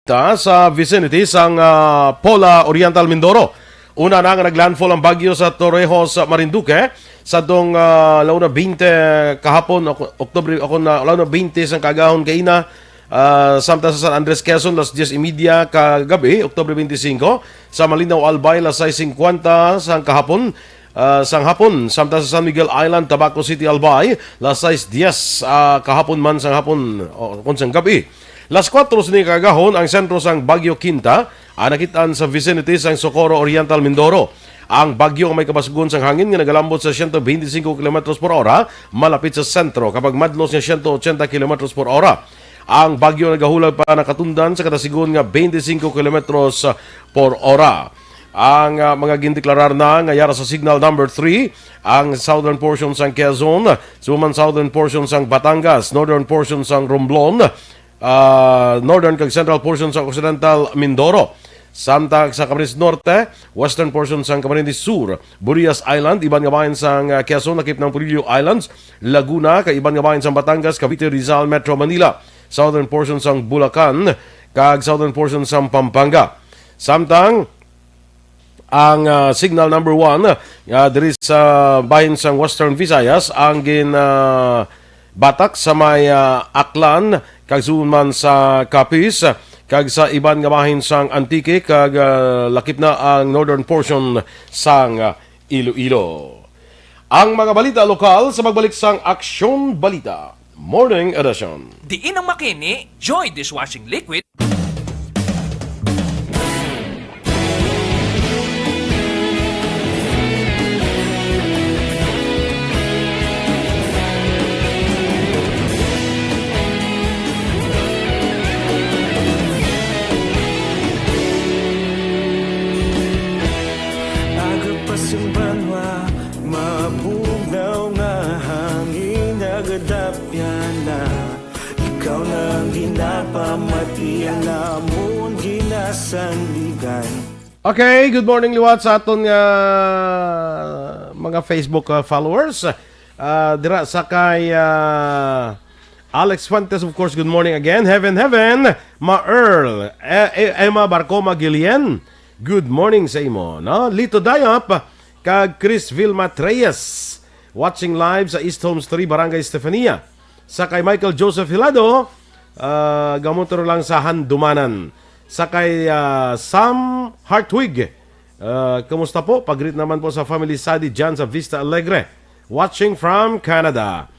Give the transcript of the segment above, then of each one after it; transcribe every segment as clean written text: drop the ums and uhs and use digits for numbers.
sa vicinity sang Pola Oriental Mindoro. Una na nga naglandfall ang bagyo sa Torrejos, Marinduque sa dong launa 20 kahapon Oktubre launa 20 sang kagahon kaina samtang sa San Andres, Quezon las 10:30 kagabi Oktubre 25 sa Malinaw, Albay las 6:50 sang kahapon sang hapon samtang sa San Miguel Island, Tabaco City, Albay las 6:10 kahapon man sang hapon o sang gabi. Las 4 ni kagahon ang sentro sang Bagyo Quinta nakitaan sa vicinity sang Socorro Oriental, Mindoro. Ang bagyo may kabasgon sang hangin nga nagalambot sa 125 km per hora malapit sa sentro kapag madlos niya 180 km per hora. Ang bagyo nagahulag pa nakatundan sa katasigon nga 25 km per hora. Ang mga gindeklarar na ngayara sa signal number 3 ang southern portion sang Quezon, suman southern portion sang Batangas, northern portion sang Romblon, northern kag central portion sa Occidental Mindoro. Samtang sa Camarines Norte, western portion sa Camarines Sur, Burias Island, iban nga bahin sang Quezon, nakip ng Purillo Islands, Laguna, kay iban nga bahin sang Batangas, Cavite, Rizal, Metro Manila, southern portion sang Bulacan, kag southern portion sang Pampanga. Samtang ang signal number 1 diri sa bahin sang Western Visayas ang batak sa may Aklan kag man sa Capiz kag sa iban nga bahin sang Antique kag lakip na ang northern portion sang Iloilo. Ang mga balita lokal sa magbalik sang Aksyon Balita Morning Edition. Diin ang makini, Joy Dishwashing Liquid. Mabugaw nga hangin nagadapyan na ikaw nang ginapamatian namon ginasandigan. Okay, good morning liwat sa aton nga mga Facebook followers. Dira sa kay Alex Fuentes, of course, good morning again. Heaven, Ma Earl, Emma Barcoma Gillian, good morning sa imo. No? Lito Dayap, kag Chris Vilma Treyes, watching live sa East Homes 3, Barangay Estefania. Sa kay Michael Joseph Hilado, gamotor lang sa Handumanan. Sa kay Sam Hartwig, kamusta po? Pag-greet naman po sa family Sadi dyan sa Vista Alegre, watching from Canada.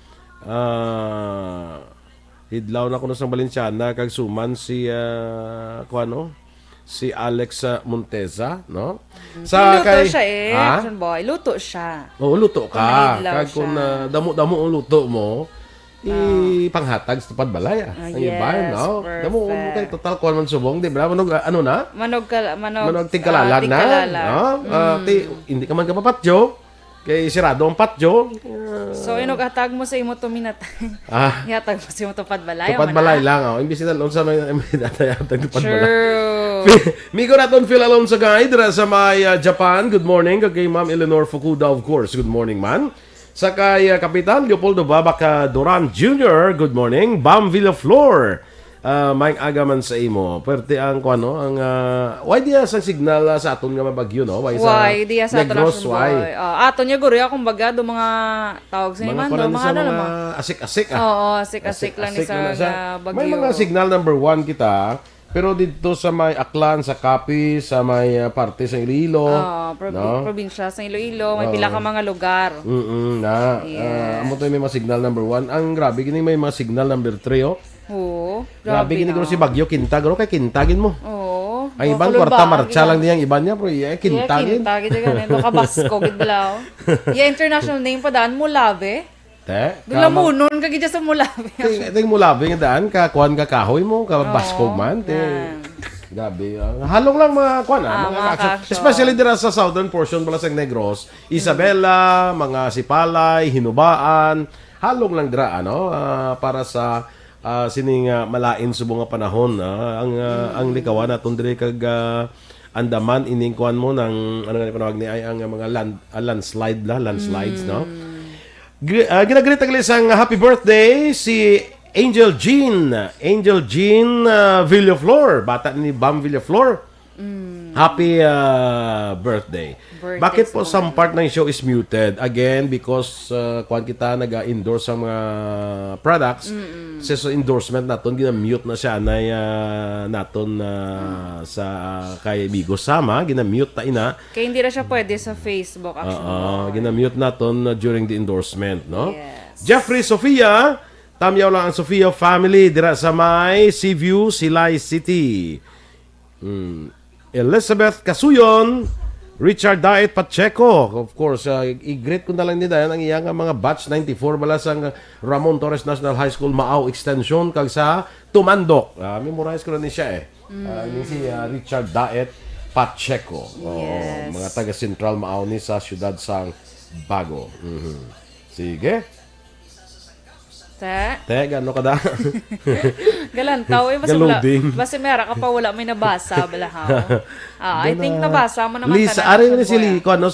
Hidlaw na ko na sa Balenciana, kag suman si si Alex Monteza, no? Sa luto siya Action boy. Luto siya. Oo, luto ka. Kumahilaw Kag kung damo-damo ang luto mo, panghatag sa tupad balay. Ang iba, no? Perfect. Damo mo kay total kuan man subong, di ba? Manog na? Manog Tingkalalan na. No? Hindi ka man kapapatyo. Kay sirado ang patyo. So inugatag mo sa imo to minatay. Ihatag mo sa imo tupad balay. Tupad balay lang. Imbis na sa may datay tupad balay. True. Migo naton feel alone sa guide sa may Japan. Good morning kay Ma'am Eleanor Fukuda, of course. Good morning, man. Sa kay Kapitan Leopoldo Babak Duran Jr. Good morning. Bam Villaflor. May agaman sa imo. Pwerte ang kuano ang why diya sa signal sa aton nga mabagyo, no? Why diya sa aton Negros, why? Aton niya guro akong baga do mga tawag sa iman do mga asik-asik. Oo, asik-asik lang ni sa bagyo. May mga signal number 1 kita. Pero dito sa may Aklan, sa Capiz, sa may parte sa Iloilo, probinsya sa Iloilo, may pila ka mga lugar. Amo to may mga signal number 1. Ang grabe gini may mga signal number 3, oh. Oo. Grabe gini guro si Bagyo Quinta, guro kay kintagin mo. Oo. Ang iban kwarta marcha lang niyang iban niya, pero kintagin. Kintagin ganun. Makabasko gid balaw. International name pa daan Mulave. Dula mo nun kagidya sa Mulave. Ting Mulave nga daan ka kuan ka kahoy mo, ka baskog man. Gabi. Halong lang mga kuan mga action. Especially dira sa southern portion bala sa Negros, Isabela, mga Sipalay, Hinubaan, halong lang dira para sa sining malain subong nga panahon. Ang likawan naton dire kag Andaman ining kuan mo ng ano nga panawag ni ay ang mga landslides, no? Ginagreet ang isang happy birthday si Angel Jean Villaflor, bata ni Bam Villaflor. Happy birthday. Bakit po some part ng show is muted? Again, because kung kita nag-endorse sa mga products, sa endorsement naton, gina-mute na siya na naton sa kay Bigo Sama, gina-mute ta ina. Kaya hindi na siya pwede sa Facebook, actually. Gina-mute naton during the endorsement, no? Yes. Jeffrey Sofia, tamyaw lang ang Sofia family dira sa may Seaview, Silay City. Elizabeth Casuyon, Richard Daet Pacheco. Of course, i-greet ko na lang nila ang iyang mga batch 94 balas ang Ramon Torres National High School Maaw Extension kag sa Tumandok. Memorize ko na ni siya ni si Richard Daet Pacheco. Yes. Mga taga Central Maaw ni sa siyudad sang Bago. Sige. Gano ka da? Galantaw. Galuding. Basta mera ka pa wala may nabasa. Balahaw. I think nabasa mo naman. Lisa,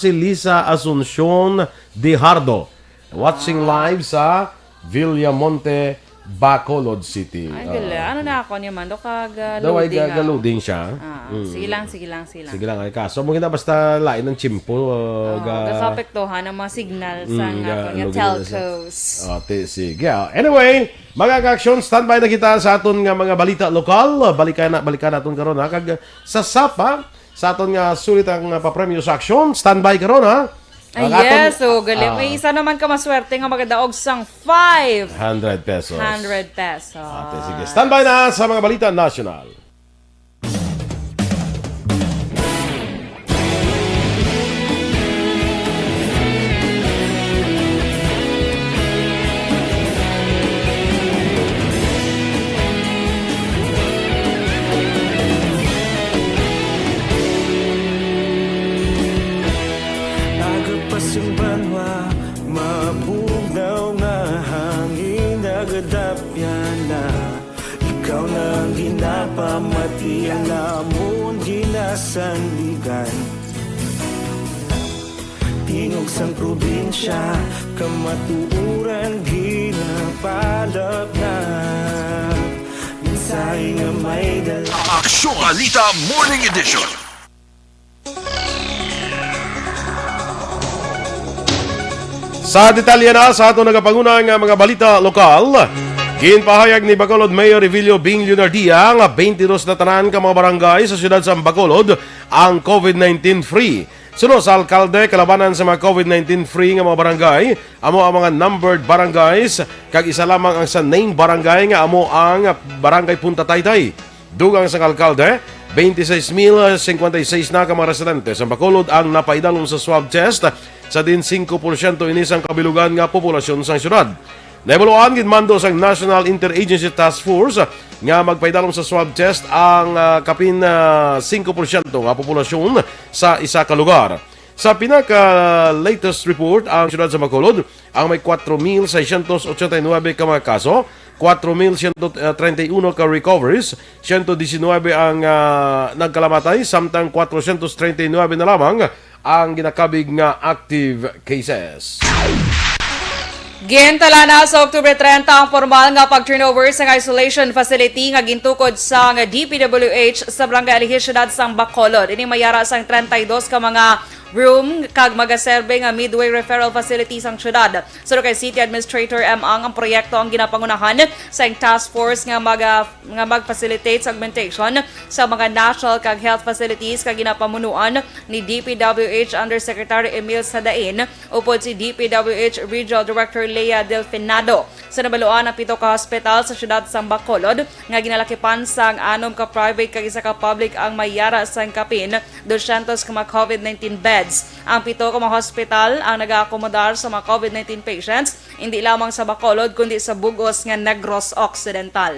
si Lisa Asuncion Dijardo. Watching live sa Villamonte, Bacolod City. Ay, gala. Ano na ako niya man? Do ka Daw ay galuding. galuding siya. Sige lang. Sige lang ay kaso. Mo kita basta lain ng chimpo. Gasapektohan ang mga signal sa nga telcos. Sige. Anyway, mga ka-aksyon, standby na kita sa aton nga mga balita lokal. Balikan naton karon ha. Kag sa SAPA, sa aton nga sulit ang papremyo sa aksyon. Standby karon ha. Yes, so galing. May isa naman ka maswerte nga magadaog sang 100 pesos. 100 pesos. Sige, standby na sa mga balita national. Simbanwa, mabugnaw nga hangin nagadapyan na ikaw nang ginapamati ang namon ginasandigan. Tingog sang probinsya, kamatuuran ginapalap na minsay nga may dala. Aksyon Balita Morning Edition. Sa detalye na sa ato nagapangunang mga balita lokal, ginpahayag ni Bacolod Mayor Evilio Bing Leonardia nga 22 na tanan ka mga barangay sa siyudad sa Bacolod ang COVID-19 free. Suno sa alkalde kalabanan sa mga COVID-19 free nga mga barangay, amo ang mga numbered barangays kag isa lamang ang sa name barangay nga amo ang Barangay Punta Taytay. Dugang sa alkalde, 26,056 na ka mga residente sa Bacolod ang napaidalom sa swab test sa din 5% inisang kabilugan nga populasyon sa syudad. Naebaluan ginmando sa National Interagency Task Force nga magpaidalom sa swab test ang kapin 5% nga populasyon sa isa ka lugar. Sa pinaka-latest report, ang syudad sa Bacolod ang may 4,689 ka mga kaso, 4,131 ka recoveries, 119 ang nagkalamatay, samtang 439 na lamang ang ginakabig nga active cases. Gintala na sa Oktubre 30 ang formal nga pag-turnover sa isolation facility nga gintukod sa DPWH sa Barangay Alihis Syudad sang Bacolod. Ini mayara sang 32 ka mga room kag magaserbe nga midway referral facilities ang syudad. So kay City Administrator ang proyekto ang ginapangunahan sa task force nga mag-facilitate sa augmentation sa mga national kag health facilities kag ginapamunuan ni DPWH Undersecretary Emil Sadain upod si DPWH Regional Director Lea Delfinado. Sa nabaluan ang 7 ka hospital sa syudad sang Bacolod nga ginalakipan sang 6 ka private kag 1 ka public ang mayara sang kapin 200 ka mga COVID-19 beds. Ang 7 ka mga hospital ang nag-aakomodar sa mga COVID-19 patients hindi lamang sa Bacolod kundi sa bugos nga Negros Occidental.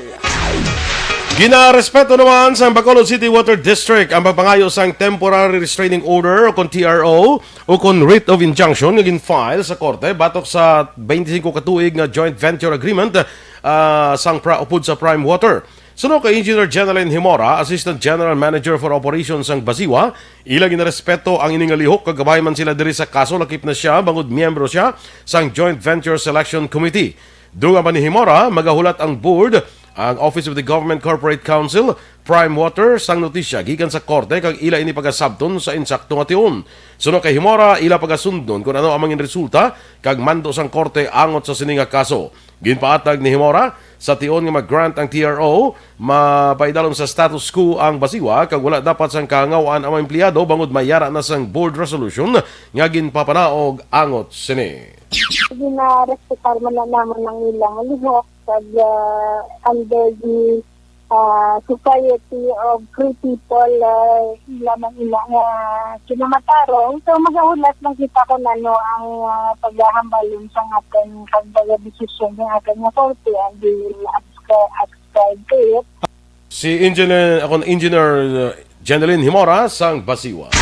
Ginarespeto naman sa Bacolod City Water District ang pagpangayo sang Temporary Restraining Order o kon TRO o kon Writ of Injunction nga gin-file sa korte batok sa 25 katuig nga joint venture agreement upod sa Prime Water. Suno kay Engineer General Himora, Assistant General Manager for Operations sang Basiwa, ilang inarespeto ang iningalihok kagabay man sila diri sa kaso lakip na siya bangod miyembro siya sang Joint Venture Selection Committee. Dunga pa ni Himora, magahulat ang board, ang Office of the Government Corporate Council, Prime Water, sang notisya gikan sa korte kag ila ini pagasabton sa insakto nga tion. Suno kay Himora, ila pagasundon kung ano ang mangin resulta kag mando sang korte angot sa sining nga kaso. Ginpaatag ni Himora sa tion nga mag-grant ang TRO, mapaidalom sa status quo ang basiwa kag wala dapat sang kaangawaan ang mga empleyado bangod mayara na sang board resolution nga ginpapanaog angot sini. Gina-respetar mo na naman ng ilang lihok pag under the society of free people lamang ila nga kinamatarong. So magahulat lang kita ko na ang paghahambalin sa ating pagbaga-desisyon ng ating nga korte and they will ascribe to it. Si Engineer Jeneline Himora sang basiwa.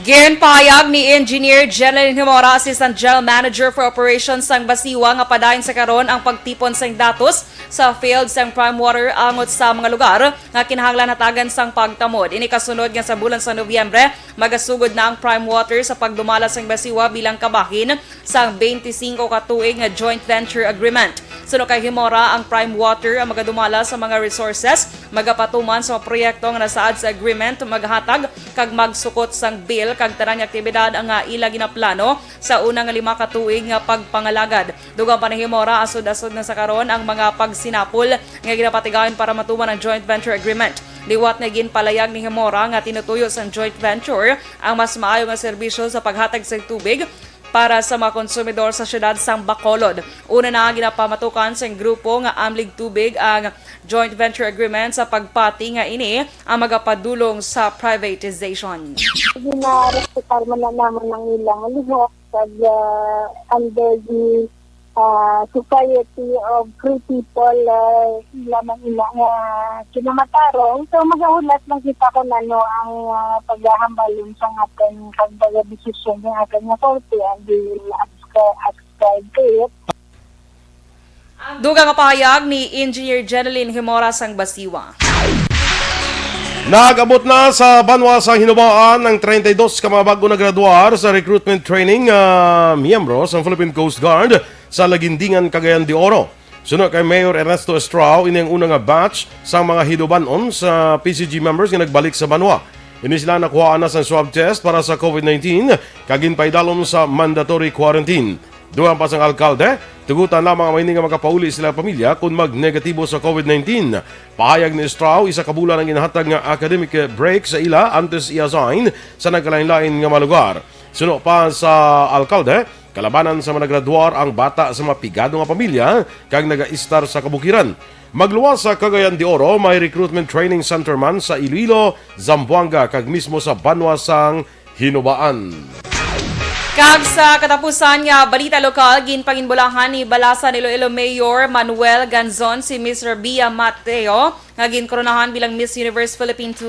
Ginpahayag ni Engineer Jeneline Himora, Assistant General Manager for Operations sang Basiwa nga padayon sa karon ang pagtipon sang datos sa field sang prime water angot sa mga lugar nga kinahanglan hatagan sang pagtamod. Ini kasunod nga sa bulan sa Nobyembre, magasugod na ang prime water sa pagdumala sang Basiwa bilang kabahin sang 25 ka tuig nga joint venture agreement. Suno kay Himora, ang prime water ang magadumala sa mga resources, magapatuman sa mga proyekto nga nasaad sa agreement, maghatag kag magsukot sang bill kag tanang aktibidad ang ila ginaplano sa unang 5 ka tuig nga pagpangalagad. Dugang pa ni Himora, asod-asod na sa karon ang mga pagsinapol nga ginapatigayon para matuman ang joint venture agreement. Liwat na ginpalayag ni Himora nga tinutuyo sa joint venture ang mas maayo nga serbisyo sa paghatag sa tubig para sa mga konsumidor sa syudad sang Bacolod. Una na ginapamatukan sa grupo nga Amlig Tubig ang joint venture agreement sa pagpati nga ini ang magapadulong sa privatization. Gina-respetar mo na naman ng ilang lihok pag under the society of free people lamang ila nga kinamatarong. So magahulat lang kita ko na ang paghahambalin sa ating pagbaga-desisyon ng ating nga korte and they will ascribe to it. Dugang nga pahayag ni Engineer Jeneline Himora sang Basiwa. Nagabot na sa banwa sa hinubaan ng 32 ka mga bago na graduar sa recruitment training miyembro sa Philippine Coast Guard sa Lagindingan, Cagayan de Oro. Sunod kay Mayor Ernesto Estrao, ini ang unang batch sa mga hinubanon sa PCG members nga nagbalik sa banwa. Ini sila nakuhaan na sa swab test para sa COVID-19 kagin paidalom sa mandatory quarantine. Dugang pa sang alkalde, tugutan lamang ang mahining nga makapauli sila pamilya kung mag-negatibo sa COVID-19. Pahayag ni Estrao, isa ka bulan ang ginahatag nga academic break sa ila antes i-assign sa nagkalain-lain nga mga lugar. Suno pa sa alkalde, kalabanan sa mga graduar ang bata sa mapigado nga pamilya kag naga-istar sa kabukiran. Magluwas sa Cagayan de Oro, may recruitment training center man sa Iloilo, Zamboanga kag mismo sa banwa sang hinubaan. Kag sa katapusan nga balita lokal, ginpanginbulahan ni Balasa ni Iloilo Mayor Manuel Ganzon si Miss Rabia Mateo nga ginkoronahan bilang Miss Universe Philippines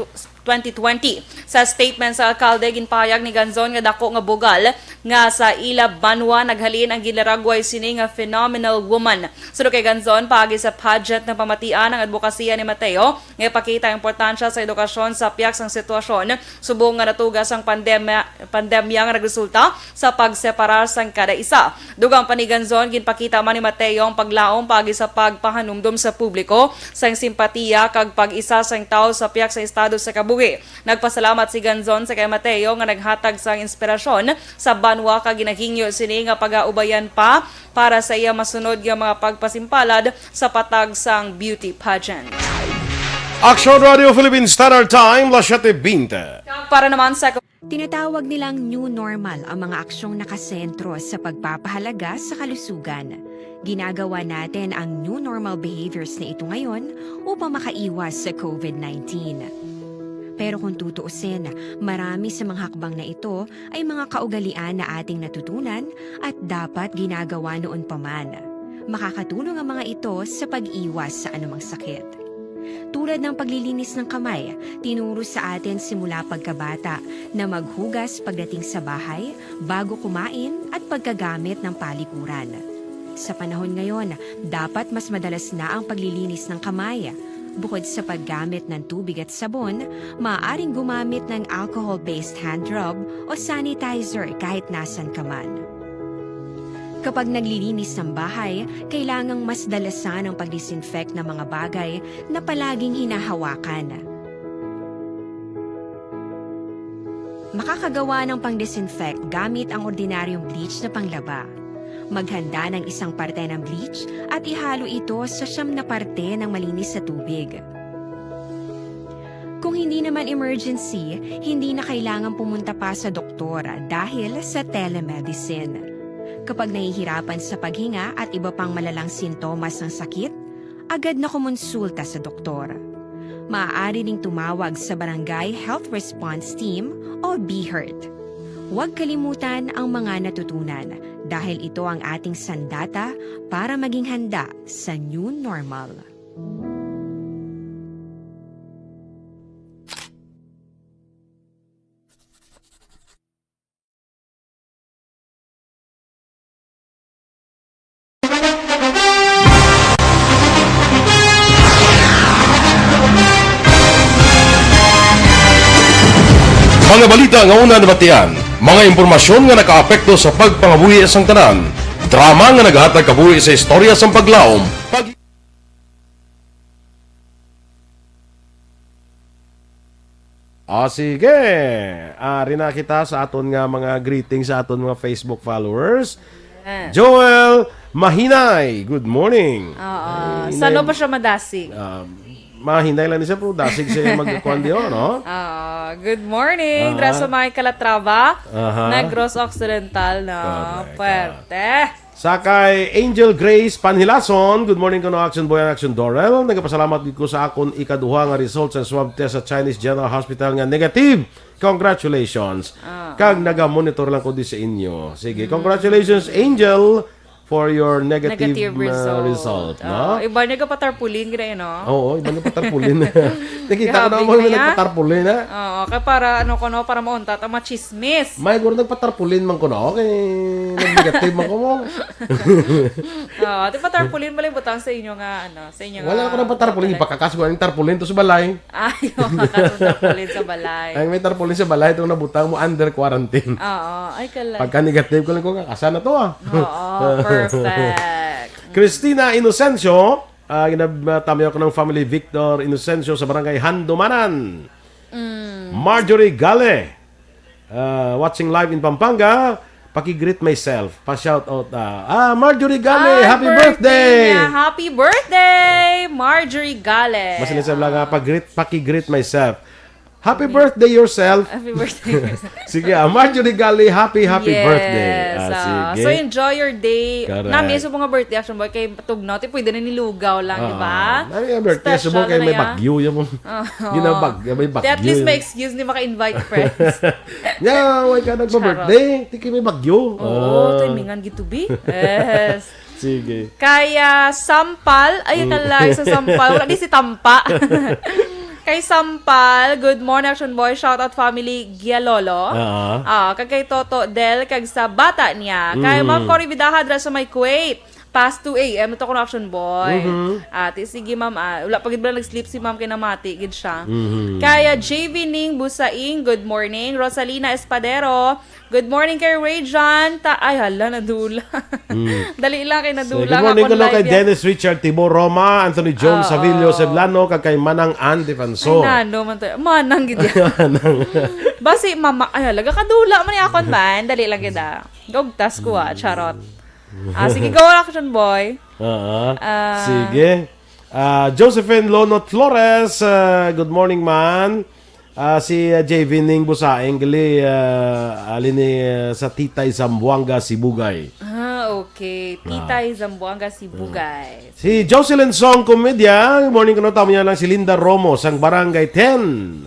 2020. Sa statement sa alkalde, ginpahayag ni Ganzon nga dako nga bugal nga sa ila banwa naghalin ang gilaragway sini nga phenomenal woman. Suno kay Ganzon, paagi sa pageant ng pamatian ang advokasya ni Mateo nga ipakita ang importansya sa edukasyon sa piyak sang sitwasyon subong nga natugas ang pandemya nga nagresulta sa pagseparar sang kada isa. Dugang pa ni Ganzon, ginpakita man ni Mateo ang paglaom paagi sa pagpahanumdum sa publiko sang simpatiya kag pag-isa sang tao sa piyak sa estado sa kabuhi. Nagpasalamat si Ganzon sa kay Mateo nga naghatag sang inspirasyon sa banwa kag ginahingyo sini nga pagaubayan pa para sa iya masunod nga mga pagpasimpalad sa patag sang beauty pageant. Aksyon Radio Philippine Standard Time, 7:20. Para naman sa Tinatawag nilang new normal ang mga aksyong nakasentro sa pagpapahalaga sa kalusugan. Ginagawa natin ang new normal behaviors na ito ngayon upang makaiwas sa COVID-19. Pero kung tutuusin, marami sa mga hakbang na ito ay mga kaugalian na ating natutunan at dapat ginagawa noon pa man. Makakatulong ang mga ito sa pag-iwas sa anumang sakit. Tulad ng paglilinis ng kamay, tinuro sa atin simula pagkabata na maghugas pagdating sa bahay, bago kumain at pagkagamit ng palikuran. Sa panahon ngayon, dapat mas madalas na ang paglilinis ng kamay. Bukod sa paggamit ng tubig at sabon, maaaring gumamit ng alcohol-based hand rub o sanitizer kahit nasan ka man. Kapag naglilinis ng bahay, kailangang mas dalasan ang pag-disinfect ng mga bagay na palaging hinahawakan. Makakagawa ng pang-disinfect gamit ang ordinaryong bleach na panglaba. Maghanda ng isang parte ng bleach at ihalo ito sa 9 na parte ng malinis na tubig. Kung hindi naman emergency, hindi na kailangan pumunta pa sa doktor dahil sa telemedicine. Kapag nahihirapan sa paghinga at iba pang malalang sintomas ng sakit, agad na kumonsulta sa doktor. Maaari ding tumawag sa Barangay Health Response Team o BHERT. Huwag kalimutan ang mga natutunan dahil ito ang ating sandata para maging handa sa new normal. Mga balita nga una nabatian, mga impormasyon nga nakaapekto sa pagpangabuhi sang tanan, drama nga naghatag kabuhi sa istorya sang paglaom, sige. Ari na kita sa aton nga mga greetings sa aton mga Facebook followers. Joel Mahinay, good morning. Saan pa siya madasig? Mahinay lang siya, pero dasig siya magkuhan diyo, no? Good morning. Graso mga kalatrava. Negros Occidental na puwerte. Sakay Angel Grace Panhilason, good morning kuno Aksyon Boy and Aksyon Dorel. Nagapasalamat gid ko sa akon ikaduha nga results sa swab test sa Chinese General Hospital nga negative. Congratulations. Kag naga-monitor lang ko di sa inyo. Sige, congratulations Angel for your negative result, no? Iba niya ka patarpulin gina no? Oo, iba niya patarpulin. Nakita ko na mo nagpatarpulin ha. Oo, kaya para ano ko no, para maunta ta machismis. May guro nagpatarpulin man ko no, kay nag-negative man ko mo. Oo, ti patarpulin bali butang sa inyo nga ano, sa inyo nga. Wala ko nang patarpulin, ipakakas ko ang tarpulin to sa balay. Ayaw tarpulin sa balay. Ay may tarpulin sa balay itong nabutang mo under quarantine. Oo, ay kala. Pagka negative ko lang ko kakasa na to Oo, perfect. Christina Inocencio, ginabtamyo ko ng family Victor Inocencio sa barangay Handumanan. Marjorie Gale, watching live in Pampanga. Paki-greet myself. Pa-shout out. Marjorie Gale, happy birthday! Happy birthday, Marjorie Gale. Mas inisab lang paki-greet myself. Happy birthday yourself. Happy birthday. Sige, Marjorie Gale, happy birthday. Sige. So enjoy your day. Correct. Nami sa mga birthday action boy kay tugnaw ti pwede na nilugaw lang, di ba? Ay, birthday sa mo kay may bagyo yan mo. May bagyo. At least may excuse ni maka-invite friends. Yeah, why ka nagpa-birthday? Tiki may bagyo. Oo, timingan gitubi. Yes. Sige. Kaya Sampal, ay kalay sa Sampal, wala di si Tampa. Kay Sampal, good morning action boy, shout out family Gialolo. Kay Toto Del kag sa bata niya. Kay Ma'am Cory Vidaha dra sa may Kuwait. Past 2 a.m. ito ko na action boy. Sige ma'am, wala pa gid ba nag-sleep si ma'am kay namati gid siya. Kaya JV Ning Busaing, good morning. Rosalina Espadero, good morning kay Rayjan. Ay hala nadula. Dali lang kay nadula. Good morning kuno kay Dennis Richard Tibor Roma, Anthony Jones Savilio Seblano kag kay Manang Ann Defanso. Ay nano man to. Manang gid. Basi mama ay halaga kadula man yakon man, dali lang gid. Gogtas ko charot. Sige, go action boy. Sige. Josephine Lonot Flores, good morning man. Si JV Ning Busaing gali alini sa Titay Zamboanga Sibugay. Okay. Titay Zamboanga Sibugay. Si Jocelyn Song Comedia, good morning kuno tamo niya lang si Linda Romo sang Barangay 10.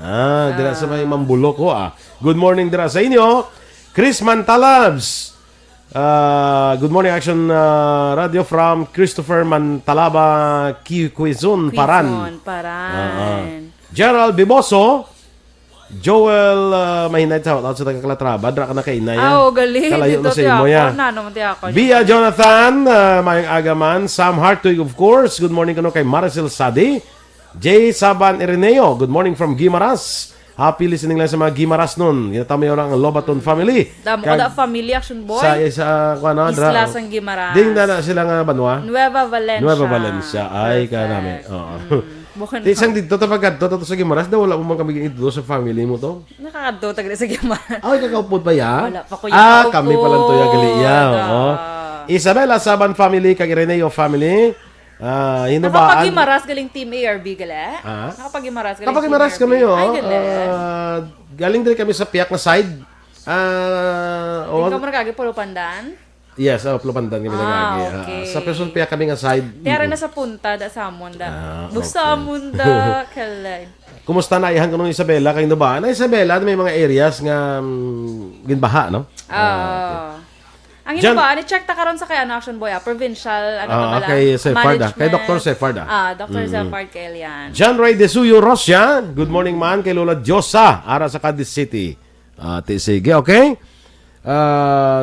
Dira sa may Mambulo ko Good morning dira sa inyo. Chris Mantalabs. Good morning Action Radio from Christopher Mantalaba, Quezon, Paran. Gerald Biboso, Joel Mahinay sa taga-Kalatrava, dra ka na kay Inay. Galing. Kalayo na sa imo ya. Via Jonathan, mayang agaman, Sam Hartwig of course. Good morning kuno kay Maricel Sadi. Jay Saban Ireneo, good morning from Guimaras. Happy listening lang sa mga Gimaras nun. Ginatama yun ang Lobaton family. Damo ko da family Aksyon boy. Sa ano, Isla sang Gimaras. Ding na sila nga banwa. Nueva Valencia. Nueva Valencia. Ay, ka namin. Oo. Isang dito tapagad, to sa Gimaras, daw wala mo man kami ito sa family mo to. Nakakadto tagli sa Gimaras. Ay, kakaupod ba ya? Wala pa ko yung kami pala to yung galiya. Isabela Saban family, kag Ireneo family. Nakapag-Gimaras galing Team A or B gala? Nakapag-Gimaras galing Kapag-Gimaras Team kami, Ay, gali. galing din kami sa piyak na side. Ikaw mo nakagi Puro Pandan? Yes, Plupandan kami nagagi. Okay. Sa person piyak kami nga side. Tiyara na sa punta, da sa Amunda. Okay. Busa Amunda, kalay. Kumusta na ihan ko nung Isabela? Kayo ba? Na Isabela, may mga areas nga ginbaha, no? Ang ino ba, ni-check ta karon sa kay Aksyon boy, provincial, kay Sefarda. Kay Dr. Sefarda. Dr. Sefarda kay Elian. John Ray De Suyo Rosia, good morning man kay Lola Diosa, ara sa Cadiz City. Sige, okay?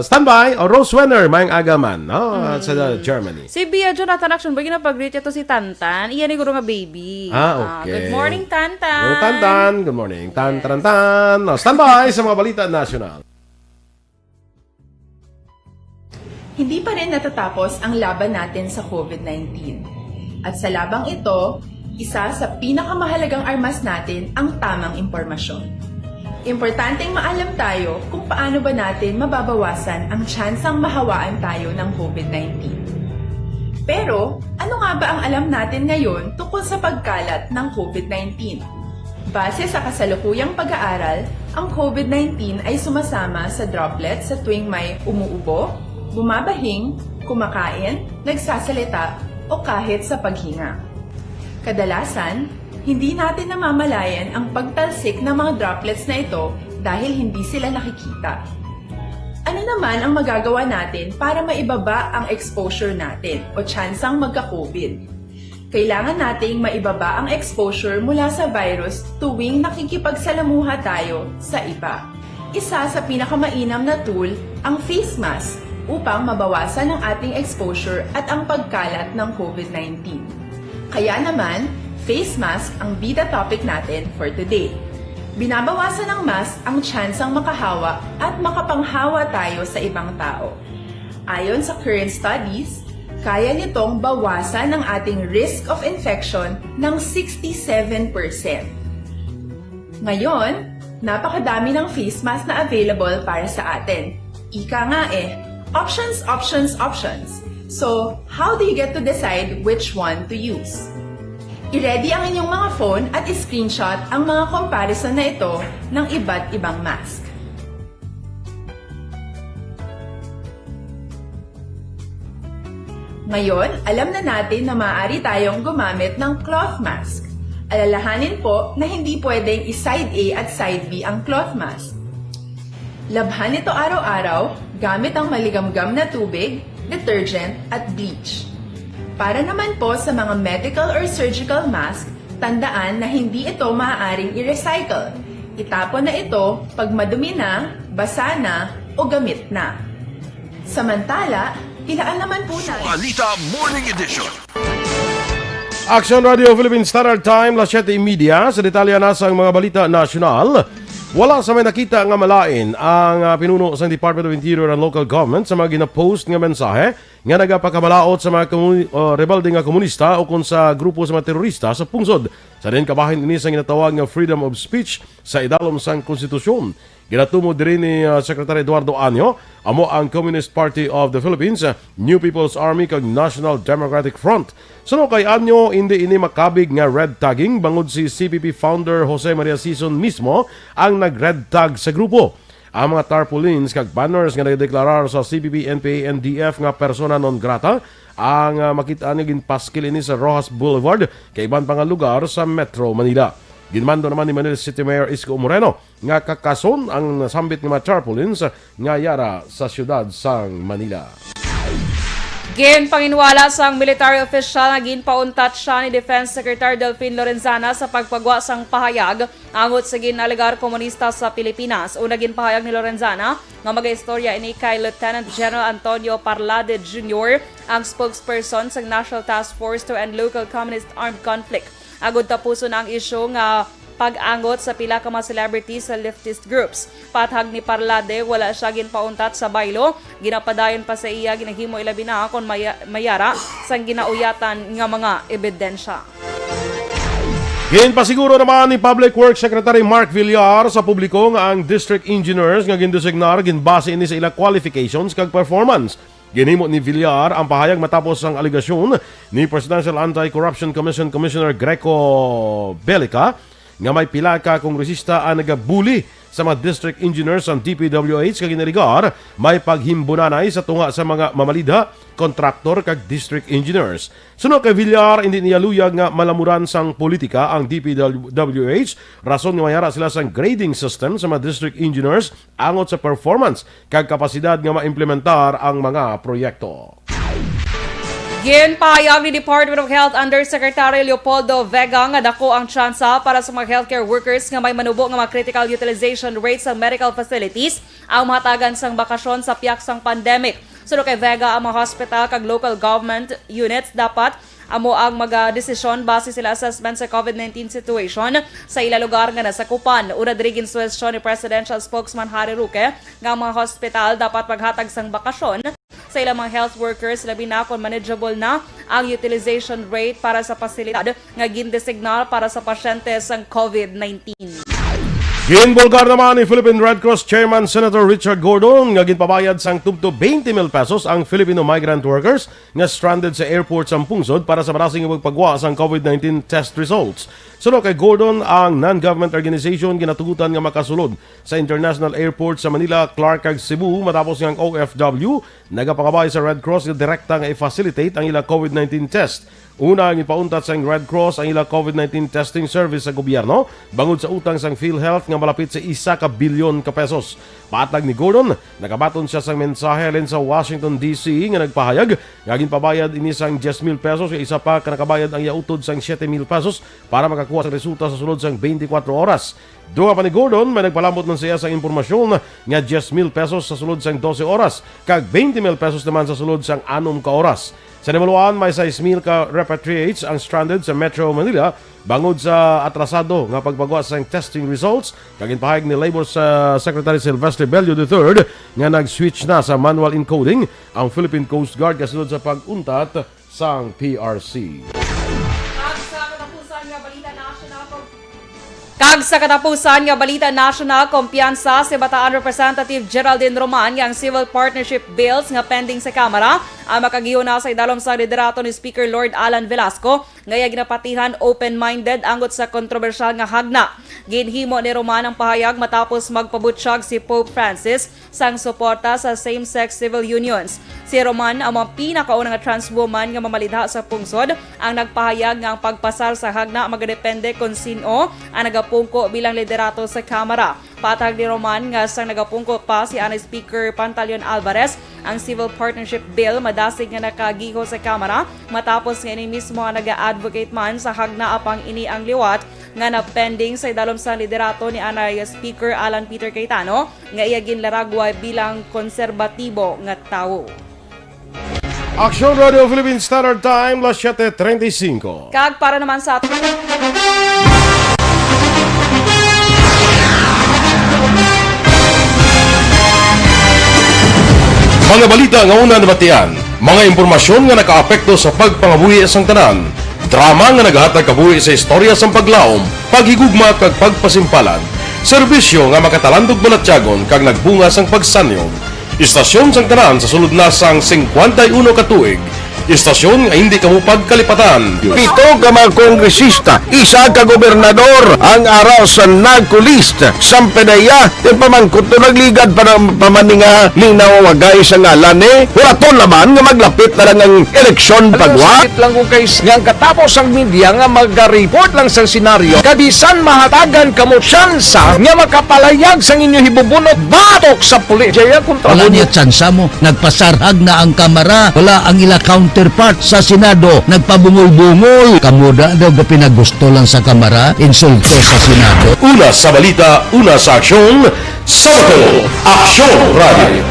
Standby, Rose Wenner, mayang agaman, no? Sa Germany. Si Bia Jonathan Aksyon boy, ginapag-greet to si Tantan. Iyan ni guro nga baby. Okay. Good morning, Tantan. Good morning, Tantan. Good morning. Tan. Standby sa mga balita national. Hindi pa rin natatapos ang laban natin sa COVID-19. At sa labang ito, isa sa pinakamahalagang armas natin ang tamang impormasyon. Importanteng maalam tayo kung paano ba natin mababawasan ang tsansang mahawaan tayo ng COVID-19. Pero, ano nga ba ang alam natin ngayon tungkol sa pagkalat ng COVID-19? Base sa kasalukuyang pag-aaral, ang COVID-19 ay sumasama sa droplets sa tuwing may umuubo, bumabahing, kumakain, nagsasalita, o kahit sa paghinga. Kadalasan, hindi natin namamalayan ang pagtalsik ng mga droplets na ito dahil hindi sila nakikita. Ano naman ang magagawa natin para maibaba ang exposure natin o tsansang magka-COVID? Kailangan nating maibaba ang exposure mula sa virus tuwing nakikipagsalamuha tayo sa iba. Isa sa pinakamainam na tool, ang face mask, upang mabawasan ang ating exposure at ang pagkalat ng COVID-19. Kaya naman, face mask ang bida topic natin for today. Binabawasan ng mask ang tsansang makahawa at makapanghawa tayo sa ibang tao. Ayon sa current studies, kaya nitong bawasan ang ating risk of infection ng 67%. Ngayon, napakadami ng face mask na available para sa atin. Ika nga options. So, how do you get to decide which one to use? I-ready ang inyong mga phone at i-screenshot ang mga comparison na ito ng iba't ibang mask. Ngayon, alam na natin na maaari tayong gumamit ng cloth mask. Alalahanin po na hindi pwedeng i-side A at side B ang cloth mask. Labhan ito araw-araw gamit ang maligamgam na tubig, detergent at bleach. Para naman po sa mga medical or surgical mask, tandaan na hindi ito maaaring i-recycle. Itapon na ito pag madumi na, basa na, o gamit na. Samantala, ilaan naman po natin. Balita Morning Edition. Aksyon Radio Philippine Standard Time, las 7:30 sa detalya na sa mga balita nasyonal. Wala sa may nakita nga malain ang pinuno sa Department of Interior and Local Government sa mga gina-post nga mensahe nga nagapakabalaot sa mga rebelde nga komunista o kung sa grupo sa mga terorista sa pungsod. Sa din kabahin ini sa ginatawag nga freedom of speech sa idalom sang konstitusyon. Ginatumo diri ni Secretary Eduardo Anyo amo ang Communist Party of the Philippines, New People's Army kag National Democratic Front. Suno kay Anyo, hindi ini makabig nga red tagging bangod si CPP founder Jose Maria Sison mismo ang nag-red tag sa grupo. Ang mga tarpaulins kag banners nga nagdeklarar sa CPP, NPA, NDF nga persona non grata ang makita ni ginpaskil ini sa Rojas Boulevard kay iban pang lugar sa Metro Manila. Ginmando naman ni Manila City Mayor Isko Moreno nga kakason ang nasambit ng mga tarpaulins nga yara sa siyudad sang Manila. Gin panginwala sang military official nga ginpauntat siya ni Defense Secretary Delfin Lorenzana sa pagpagwa sang pahayag angot sa ginalegar komunista sa Pilipinas. Una ginpahayag ni Lorenzana nga mag-istorya ini kay Lieutenant General Antonio Parlade Jr., ang spokesperson sa National Task Force to End Local Communist Armed Conflict. Agod tapuso na ang isyu nga pag-angot sa pila ka mga celebrities sa leftist groups. Pathag ni Parlade, wala siya ginpauntat sa baylo. Ginapadayon pa sa iya, ginahimo ilabi na kung mayara sang ginauyatan nga mga ebidensya. Ginpasiguro naman ni Public Works Secretary Mark Villar sa publiko nga ang district engineers nga gindesignar ginbase ini sa ilang qualifications kag performance. Ginhimo ni Villar ang pahayag matapos ang aligasyon ni Presidential Anti-Corruption Commission Commissioner Greco Balita nga may pila ka kongresista ang nagabuli sa mga district engineers ang DPWH kag ginaligar may paghimbunanay sa tunga sa mga mamalidha, kontraktor kag district engineers. Sunod kay Villar, hindi niya luyag nga malamuran sang politika ang DPWH, rason nga mayara sila sang grading system sa mga district engineers angot sa performance kag kapasidad nga maimplementar ang mga proyekto. Ginpahayag ni Department of Health Undersecretary Leopoldo Vega nga dako ang tsansa para sa mga healthcare workers nga may manubo nga mga critical utilization rates sa medical facilities ang mahatagan sang bakasyon sa piyak sang pandemic. Sunod kay Vega, ang mga hospital kag local government units dapat amo ang mag-desisyon base sila assessment sa COVID-19 situation sa ila lugar nga nasakupan. Una diri ginsuwestyon ni Presidential Spokesman Harry Roque nga ang mga hospital dapat maghatag sang bakasyon sa ilang mga health workers, labi na kung manageable na ang utilization rate para sa pasilidad nga gindesignar para sa pasyente sang COVID-19. Ginbolgar naman ni Philippine Red Cross Chairman Senator Richard Gordon nga ginpabayad sang tubto 20 mil pesos ang Filipino migrant workers nga stranded sa airport sa Pungsod para sa marasing pagpagwa sang COVID-19 test results. Sunod kay Gordon, ang non-government organization ginatugutan nga makasulod sa International Airport sa Manila, Clark kag Cebu matapos nga ang OFW nagapakabay sa Red Cross nga direkta nga i-facilitate ang ila COVID-19 test. Una, ang ipauntat sang Red Cross ang ila COVID-19 testing service sa gobyerno bangod sa utang sang PhilHealth nga malapit sa 1 bilyon pesos. Patag ni Gordon, nakabaton siya sang mensahe alin sa Washington DC nga nagpahayag nga ginpabayad ini sang 10,000 pesos nga isa pa ka nakabayad ang yautod sang 7,000 pesos para makakuha sa resulta sa sulod sang 24 oras. Duha pa ni Gordon, may nagpalambot man siya sa impormasyon nga 10,000 pesos sa sulod sang 12 oras kag 20,000 pesos naman sa sulod sang 6 ka oras. Sa Nimuluan, may 6,000 ka repatriates ang stranded sa Metro Manila bangod sa atrasado nga pagpagawa sa testing results. Kaginpahayag ni Labor Secretary Silvestre Bello III nga nag-switch na sa manual encoding ang Philippine Coast Guard kasunod sa pag-untat sang PRC. Kag sa katapusan nga balita national, kumpiyansa si Bataan Representative Geraldine Roman nga ang civil partnership bills nga pending sa Kamara ang makagiho na sa idalom sa liderato ni Speaker Lord Alan Velasco ngaya ginapatihan open-minded angot sa kontrobersyal nga hagna. Ginhimo ni Roman ang pahayag matapos magpabutsyag si Pope Francis sang suporta sa same-sex civil unions. Si Roman ang mga pinakaunang trans woman nga mamalidha sa pungsod ang nagpahayag nga ang pagpasar sa hagna magadepende kung sino ang nagapungko bilang liderato sa Kamara. Patag ni Roman nga sang nagapungko pa si Speaker Pantaleon Alvarez ang civil partnership bill madasig nga nakagiho sa Kamara matapos nga ini mismo ang naga-advocate man sa hagna apang ini ang liwat nga na-pending sa idalom sa liderato ni Speaker Alan Peter Cayetano nga iya ginlaragway bilang konserbatibo nga tawo. Aksyon Radio Philippine Standard Time, las 7:35. Kag para naman sa mga balita nga una nabatian, mga impormasyon nga nakaapekto sa pagpangabuhi sang tanan, drama nga naghatag kabuhi sa istorya sang paglaom, paghigugma kag pagpasimpalan, serbisyo nga makatalandog balatyagon kag nagbunga sang pagsanyog, istasyon sang tanan sa sulod na sang 51 ka tuig, istasyon nga hindi kamupag kalipatan. 7 ka mga kongresista, 1 ka gobernador ang araw sa nagkulist sa pedaya din pamangkot to nagligad para pamaninga linaw wagay sa ngalan huraton naman nga maglapit na lang ang eleksyon pagwa lang kung kay nga katapos ang media nga mag-report lang sa senaryo kabisan mahatagan kamo tsansa nga makapalayag sang inyo hibubunot batok sa pulis jaya kontra wala niya tsansa mo nagpasarhag na ang Kamara wala ang ila counterpart sa Senado nagpabungol-bungol kamuda daw pinagusto lang sa Kamara insulto sa Senado. Una sa balita, una sa aksyon, Sabado, Aksyon Radio.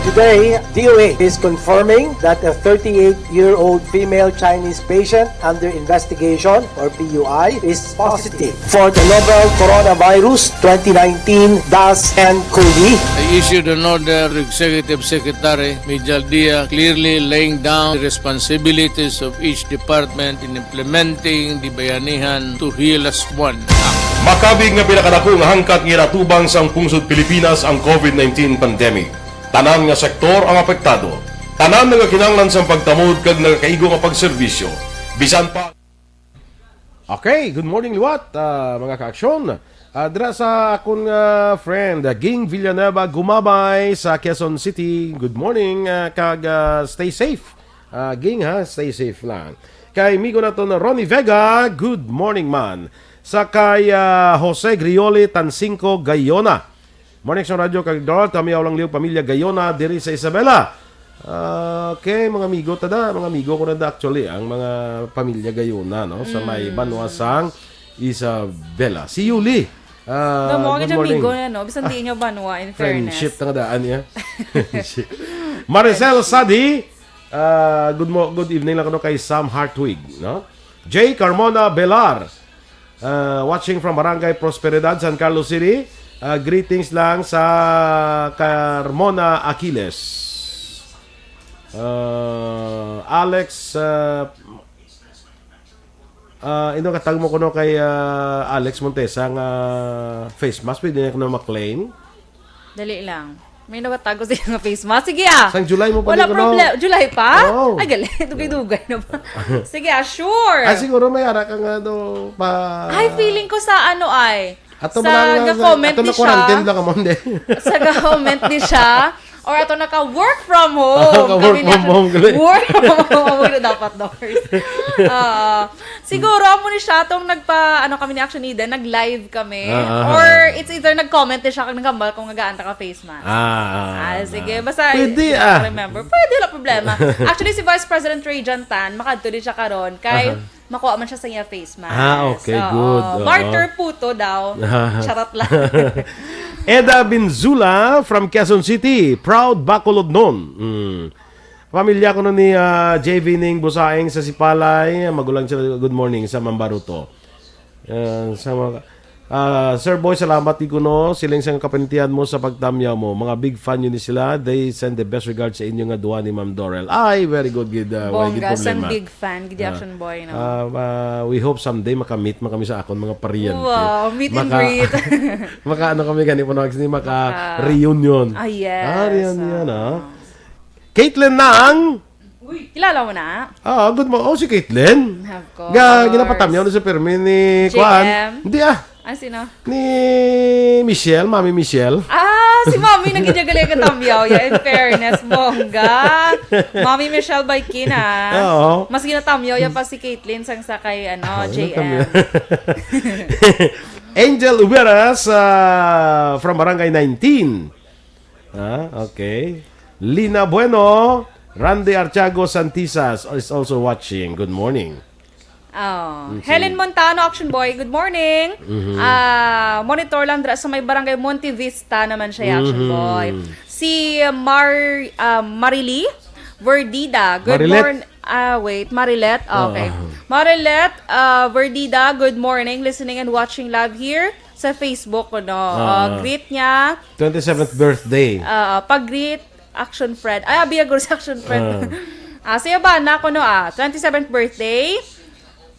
Today, DOA is confirming that a 38-year-old female Chinese patient under investigation, or PUI, is positive for the novel coronavirus 2019 DAS-CoV. I issued an order to Executive Secretary Major Dia clearly laying down the responsibilities of each department in implementing the Bayanihan to Heal as One Act. Makabig nga pinakadako nga hangkat nga natubang sang pungsod Pilipinas ang COVID-19 pandemic. Tanan nga sektor ang apektado. Tanan nga kinahanglan sang pagtamod kag nagakaigo nga pagserbisyo. Bisan pa. Okay, good morning liwat mga kaaksyon. Dira sa akong friend Ging Villanueva Gumabay sa Quezon City. Good morning kag stay safe. Ging ha, stay safe lang. Kay migo naton Ronnie Vega, good morning man. Sa kay Jose Grioli Tansinco Gayona. Morning sa radyo kag Dorel, kami awlang liw pamilya Gayona diri sa Isabela. Okay, mga amigo tada, mga amigo ko na da actually ang mga pamilya Gayona no sa may Banwasang Isabela. Si Yuli. Good morning. Morning. Amigo na, no? Bisan di nyo banwa, in fairness. Friendship na daan niya. Maricel Sadi, good evening lang ko kay Sam Hartwig, no? J. Carmona Belar, watching from Barangay Prosperidad, San Carlos City. Greetings lang sa Carmona Aquiles. Alex, ino katag mo ko no kay Alex Montes ang face mask, pwede na ko na maklaim. Dali lang. May nakatago sa mga face mask. Sige Sang July mo pa wala ko problem. July pa? Oh. Ay, galit. Dugay-dugay na ba? Sige sure. Siguro may ara ka nga do pa. Ay, feeling ko sa ano ay. Ato sa comment ato ni na siya. quarantine lang mo hindi. Sa comment ni siya. Or ato naka-work from home. Work from home. Work from home. Huwag na dapat doors. Siguro, amo ni siya itong kami ni Aksyon Eden, nag-live kami. Or it's either nag-comment ni siya kung nagkambal kung nagaanta ka face mask. Sige. Basta, pwede remember. Pwede, wala problema. Actually, si Vice President Ray Jantan, makadto din siya karon kay makuha man siya sa iya face mask. Okay, good. Martyr puto daw. Charot lang. Eda Binzula from Quezon City. Proud Bacolod noon. Pamilya ko ni JV Ning Busaing sa Sipalay. Magulang sila good morning sa Mambaruto. Sa mga Sir Boy, salamat ikuno. Siling sang kapintian mo sa pagtamyaw mo. Mga big fan yun ni sila. They send the best regards sa inyo nga duwa ni Ma'am Dorel. Ay, very good. Bongga, sang big fan. Gidi Action Boy. No? We hope someday makamit kami sa akon mga paryente. Wow, meet and greet. Maka-ano kami ganito po maka-reunion. Yes. Reunion, Caitlin Nang. Uy, kilala mo na? Good mo. Si Caitlin. Of course. Ginapatamyaw na sa permi ni Kuan. Hindi sino? Ni Michelle, Mami Michelle. Si Mami nagigagaling ka tamyaw. In fairness, bongga. Mami Michelle Baikina. Oo. Mas ginatamyaw yan pa si Caitlin sang sa kay JM. Angel Uberas from Barangay 19. Okay. Lina Bueno, Randy Archago Santisas is also watching. Good morning. Helen Montano, Action Boy, good morning. Monitor lang sa may barangay Monte Vista naman siya, Action Boy. Si Marily Verdida, good morning. Marilet. Okay. Marilet Verdida, good morning. Listening and watching live here sa Facebook. Greet niya. 27th birthday. Pag-greet, Action Friend. Abiyagor sa Action Friend. Siya ba na 27th birthday?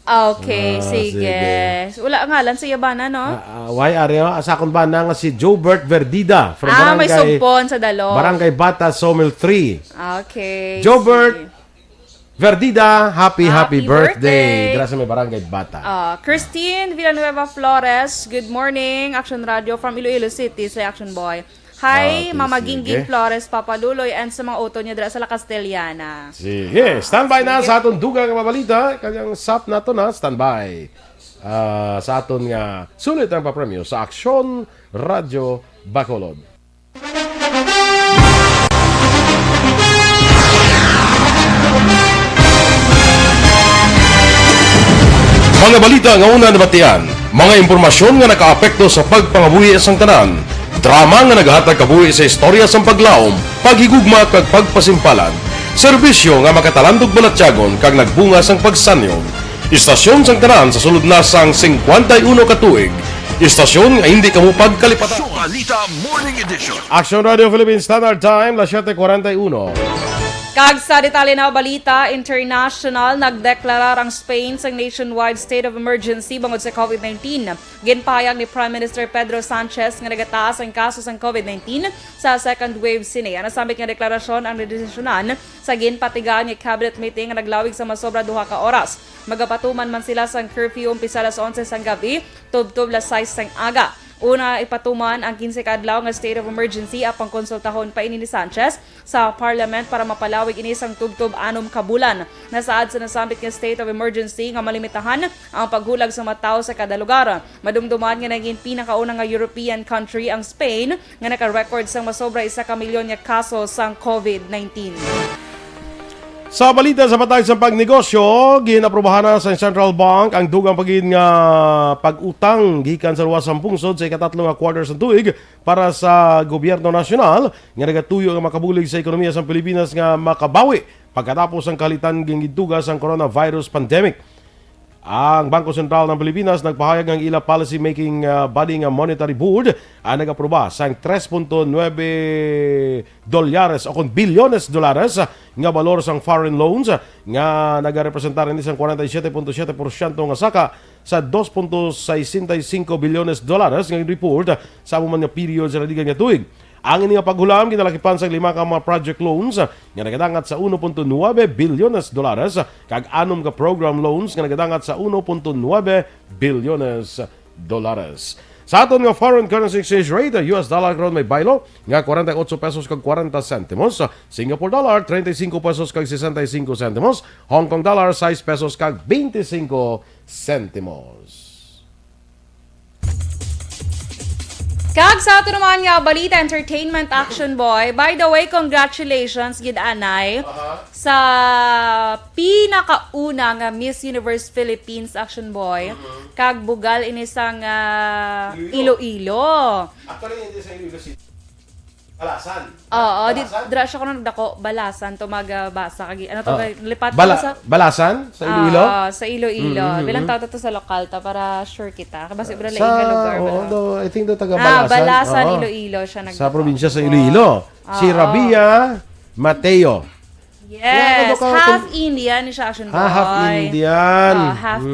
Okay, sige. Wala ngalan sa Yabana, no? Sa akong bana nga si Jobert Verdida from Barangay may sumpon sa Dalo. Barangay Bata, Somel 3. Okay. Jobert Verdida, happy birthday. Gracias may Barangay Bata. Christine Villanueva Flores, good morning. Action Radio from Iloilo City sa Action Boy. Hi, Mama Gingging Flores, Papa Luloy, and sa mga auto niya dira sa La Castellana. Sige, standby na sa aton dugang nga mabalita. Kanyang sap na to na, standby. Sa aton nga sulit ang papremyo sa Aksyon Radio Bacolod. Mga balita nga una nabatian, mga impormasyon nga nakaapekto sa pagpangabuhi sa tanan. Drama nga naghatag kabuhi sa istorya sa paglaom, paghigugma kag pagpasimpalan. Serbisyo nga makatalandog balatyagon kag nagbunga sang pagsanyog. Istasyon sang tanan sa sulod na sang 51 katuig. Istasyon nga hindi kamo pagkalipatan. Balita Morning Edition. Aksyon Radio Philippines Standard Time, 7:41. Kag sa detalye na balita, international nagdeklarar ang Spain sa nationwide state of emergency bangod sa COVID-19. Ginpahayag ni Prime Minister Pedro Sanchez nga nagataas ang kaso sa COVID-19 sa second wave sini. Nasambit nga deklarasyon ang dedesisyonan sa ginpatigaan nga cabinet meeting nga naglawig sa masobra 2 ka oras. Magapatuman man sila sa curfew umpisa alas 11 sang gabi, tubtob las 6 sang aga. Una, ipatuman ang 15 kadlaw nga state of emergency apang konsultahon pa ini ni Sanchez sa parliament para mapalawig ini sang tubtob 6 ka bulan. Nasaad sa nasambit nga state of emergency nga malimitahan ang paghulag sa mataw sa kada lugar. Madumduman nga naging pinakauna nga European country ang Spain nga naka-record sang masobra 1 ka milyon nga kaso sang COVID-19. Sa balita sa patag sa pagnegosyo, ginaprubahan na sa Central Bank ang dugang pagin nga pag-utang gikan sa luwas ang pungsod sa ikatatlong nga quarter sa tuig para sa gobyerno nasyonal nga nagatuyo nga makabulig sa ekonomiya sa Pilipinas nga makabawi pagkatapos ang kalitan gingitugas ang coronavirus pandemic. Ang Bangko Sentral ng Pilipinas nagpahayag ng ila policy making body nga monetary board ang nag-aproba sa 3.9 dolyares o bilyones dolares nga balor sang foreign loans nga nagarepresentar ni sang 47.7% nga saka sa 2.65 bilyones dolares nga report sa amuman nga period sa radigan nga tuig. Ang ining paghulam ginalakipan sa 5 ka mga project loans nga nagadangat sa 1.9 bilyones dolares kag 6 ka program loans nga nagadangat sa 1.9 bilyones dolares. Sa aton nga foreign currency exchange rate, US dollar karon may baylo nga 48 pesos kag 40 sentimos, Singapore dollar 35 pesos kag 65 sentimos, Hong Kong dollar 6 pesos kag 25 sentimos. Kag sa ato naman nga balita entertainment action boy. By the way, congratulations gid anay sa pinakauna nga Miss Universe Philippines action boy. Kag bugal ini sang Iloilo. Actually, hindi sa Iloilo City. Balasan. Oo, dira siya ko nagdako balasan to magbasa kag ano to lipat sa Balasan sa Iloilo? Sa Iloilo. Bilang tao to sa lokal ta para sure kita. Kasi ibra laing Sa lugar I think do taga Balasan. Balasan Iloilo siya nagdako. Sa probinsya sa Iloilo. Si Rabia Mateo. Yes, half Indian siya action boy. Half Indian. Half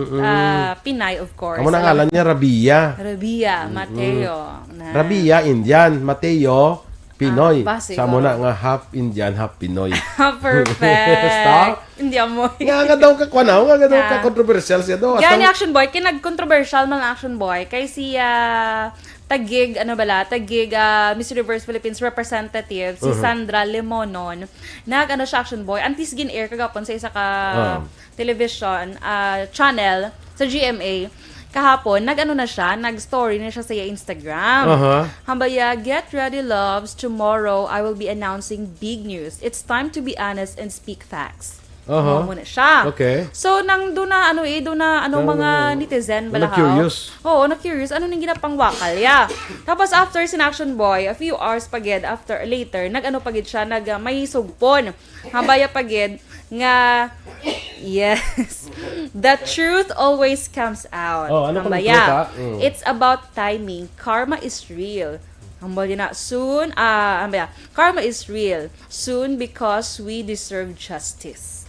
Pinay of course. Amo na ngalan niya Rabia. Rabia Mateo. Rabia Indian, Mateo Pinoy. Basic, Sa mo na nga half Indian, half Pinoy. Perfect. Stop. Hindi mo. Nga daw ka kwanaw, nga daw ka controversial siya daw. Yan action boy, kinag-controversial man action boy kay si tagig Miss Universe Philippines representative si Sandra Lemonon nag siya action boy antis gin-air kagapon sa isa ka television channel sa GMA kahapon nag-story na siya sa Instagram. Hambaya, get ready loves, tomorrow I will be announcing big news. It's time to be honest and speak facts. Muna siya. Okay. So nang do na mga netizen bala Na-curious. Oo, na-curious. Ano nang ginapangwakal, yeah. Tapos after Action Boy, a few hours pagid later, pagid siya, may sugpon. Habaya pagid, nga, yes, the truth always comes out. Habaya, it's about timing. Karma is real. Soon, karma is real. Soon because we deserve justice.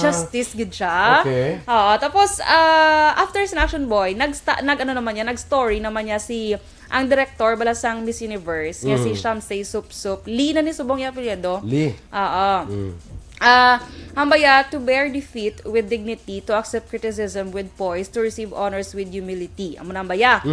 Justice gid siya. Okay. Tapos after Action Boy, nag-story naman niya si ang director bala sang Miss Universe, nga si Shamsay Supsup. Lee na ni subong ya apelyido. Lee. Hambaya, to bear defeat with dignity, to accept criticism with poise, to receive honors with humility. Amo na hambaya.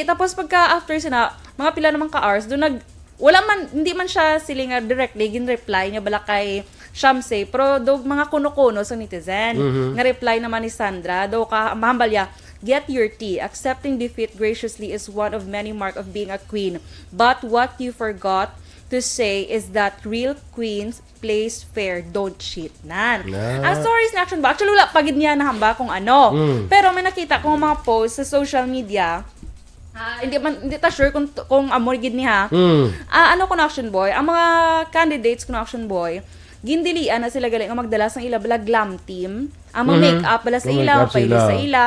Tapos pagka after sina, mga pila naman ka hours, hindi man siya silinga directly gin-reply niya bala kay Shamsay, pero do mga kuno-kuno sa netizen. Nga reply naman ni Sandra, do ka mahambalya, get your tea. Accepting defeat graciously is one of many mark of being a queen. But what you forgot to say is that real queens plays fair, don't cheat. Ang stories na action ba? Actually, wala pagid niya na hamba kung ano. Pero may nakita kong mga posts sa social media. Hindi ta sure kung amor gid ni ha. Ano ko na Action Boy, ang mga candidates ko na Action Boy, gindilian na sila galing ang magdala sa ila bala glam team. Ang mga make-up bala sa ila, Make-up paili sila. sa ila.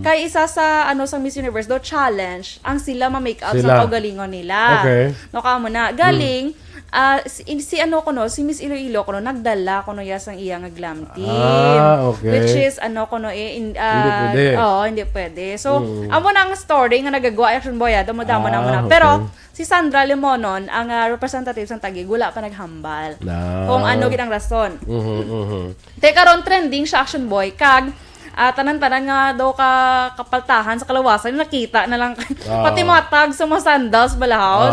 Kay isa sa sa Miss Universe do challenge ang sila ma-make-up Sila. sa kaugalingon nila. Okay. No kamo na galing si Miss Iloilo ko no nagdala ko no yasang iya nga glam team. Okay. Which is Hindi pwede. hindi pwede. So, amo na ang story nga nagagawa Action Boy, damo-damo na mo na. Okay. Pero si Sandra Limonon, ang representative sa Taguig, wala pa naghambal. Kung ano gid ang rason. Teka ron trending sa Action Boy kag tanan-tanan nga daw kapaltahan sa kalawasan nakita na lang pati mga tag sa mga sandals balahaw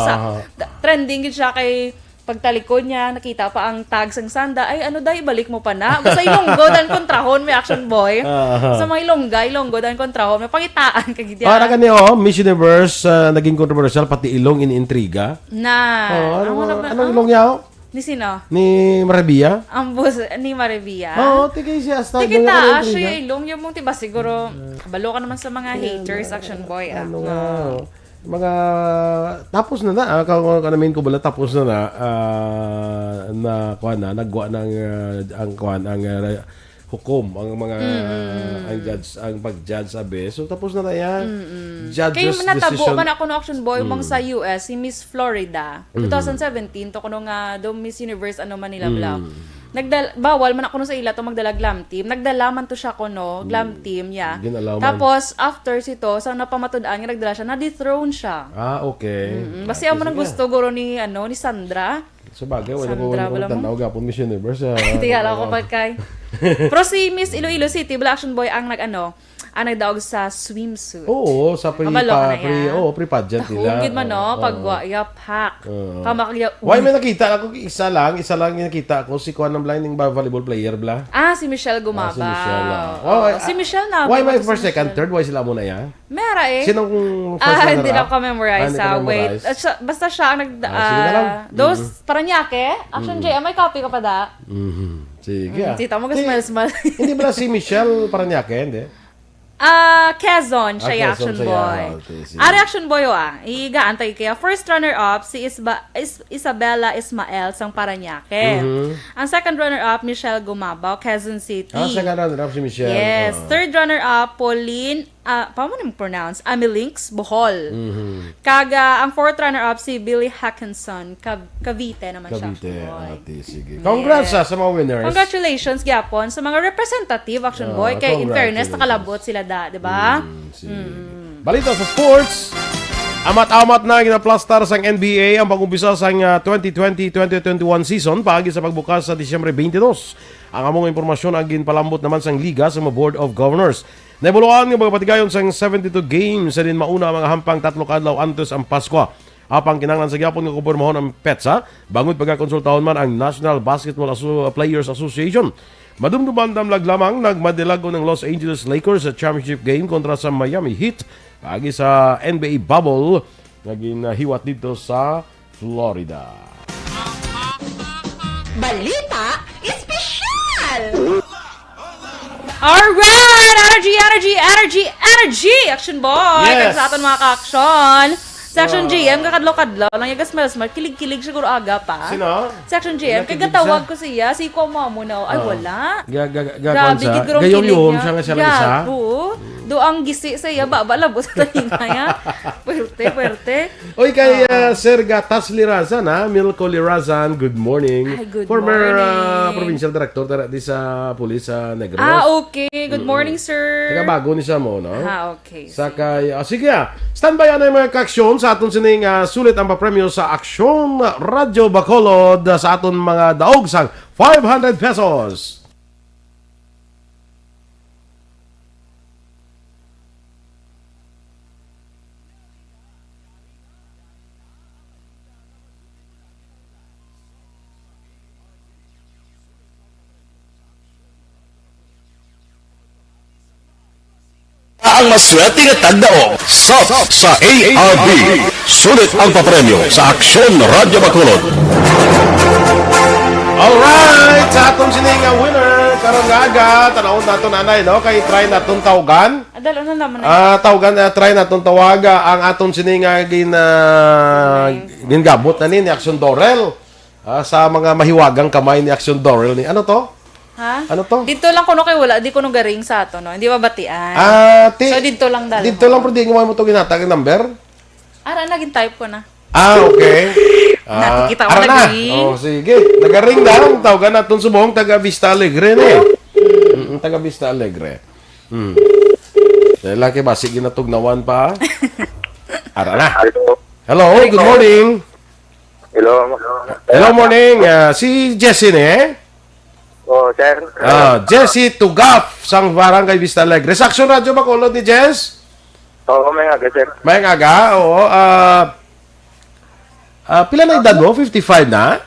trending gid siya kay pagtalikod niya nakita pa ang tag sang sanda ay ano dai ibalik mo pa na basta ilonggo dan kontrahon may Action Boy sa mga ilonggo dan kontrahon may pangitaan kay gid Para kani Miss Universe naging controversial pati ilong iniintriga. na Anong ilong yaw? ni sino Ni Maravilla? ang boss ni Marivia Tigay siya. Tikita, siya ilong yung mong tiba siguro kabalo ka naman sa mga haters Action Boy Mga tapos na kanamin ko bala tapos na kuan na nagwa ng ang hukom ang mga ang pag-judge sabi. So tapos na yan. Kaya Judge's natabo decision. man ako no Action Boy mong sa US si Miss Florida 2017 to kuno nga do Miss Universe Manila bla. Bawal man ako no sa ila to magdala glam team. Nagdala man to siya kuno glam team Ginalaw man. Tapos after sito sa napamatud-an nga nagdala siya na dethrone siya. Okay. Basta amo nang gusto guro ni ni Sandra. So bagay, wala Sandra, ko wala mo? tanaw gapon Miss Universe. Tingala ko pagkay. Pero si Miss Iloilo City Black Action Boy ang nagdaog sa swimsuit. Oo, sa Kabalo ka na yan. pre-pageant nila. Hugid man pagwaya pack. Kamakya. Why may nakita ako isa lang yung nakita ko si Kuan ng blinding volleyball player bla. Si Michelle Gumabaw. Si Michelle. Si Michelle na. Why may first, second, third? Why sila muna yan? Mera Sinong first runner-up? Hindi na ako memorize. Hindi ka Wait. memorize? Basta siya ang sige na lang. Those Paranaque. Action J. May copy ka pa da? Sige. Tita mo ka smell. Hindi ba si Michelle Paranaque? Hindi. Quezon siya Quezon Action siya. Boy. Okay, sige. Action Boy igaantay kaya. First runner-up si Isabella Ismael sang Paranaque. Ang second runner-up Michelle Gumabaw, Quezon City. Second runner-up si Michelle. Yes. Third runner-up Pauline paano mo pronounce? Amilinks, Bohol. Kaga, ang fourth runner-up si Billy Hackinson, Cavite naman siya. Cavite, sige. Congrats sa mga winners. Congratulations, Gyapon, sa mga representative Action Boy. Kay in fairness, nakalabot sila di ba? Balita sa sports. Amat-amat na ginaplastar sang NBA ang pag-umpisa sang 2020-2021 season paagi sa pagbukas sa Disyembre 22. Ang among impormasyon ang ginpalambot naman sang liga sa mga Board of Governors. Naibuluan nga pagpatigayon sang 72 games sa din mauna ang mga hampang 3 kadlaw antes ang Pasko. Apang kinanglan sa gyapon nga kumpirmahon ang PETSA, bangod pagkakonsultahon man ang National Basketball Players Association. Madumdumandam lamang nagmadilago ng Los Angeles Lakers sa championship game kontra sa Miami Heat paagi sa NBA bubble naging hiwat dito sa Florida. Balita Espesyal! Alright! Energy! Action Boy! Yes! Kaya sa aton mga ka-action. Section GM, kakadlaw-kadlaw lang yung smell. Kilig-kilig siguro aga pa. Sino? Section GM, kaya Kilig gatawag ko siya. Si Kuwa mo na. Ay, wala. Grabe, gigurong gayom-yom kilig siya nga siya lang isa. Do ang gisi sa iya, babalabo sa talinga niya. Puwerte. Oy, kay Sir Gatas Lirazan, Milko Lirazan, good morning. Ay, good Former morning. provincial director di sa pulis sa Negros. Okay. Good morning, sir. Taga bago ni siya mo, no? Okay. Sakay, sige, standby na yung mga ka-aksyon sa aton sining sulit ang papremyo sa Aksyon Radyo Bacolod sa aton mga daog sang 500 pesos. Ang maswerte nga tagdaong sa ARB. Sulit ang papremyo sa Aksyon Radyo Bacolod. Alright, sa atong sining winner karon nga aga, tanawon nato nanay, no? Kay try naton tawagan. Adalo na naman na. Tawagan, try naton tawaga ang aton sini nga gingabot na ni Aksyon Dorel. Sa mga mahiwagang kamay ni Aksyon Dorel ni. Ano to? Ha? Ano to? Dito lang kuno kay wala, di kuno garing sa ato, no? Hindi mabatian. So dito lang dalo. Dito lang pero di mo to ginatag ang number. Ara naging type ko na. Okay. Nakikita ko ara na. nagaring. Oh, sige. Nagaring daw. Tawagan naton subong taga Vista Alegre ni. Taga Vista Alegre. Laki ba sige na tugnawan pa. Ara na. Hello, good morning. Hello, morning. Si Jesse ni Oh, sir. Jesse Tugaf sang Barangay Vista Alegre. Sa Aksyon Radyo Bacolod ni Jess? Oo, may aga, sir. May aga, oo. Pila na edad mo? 55 na?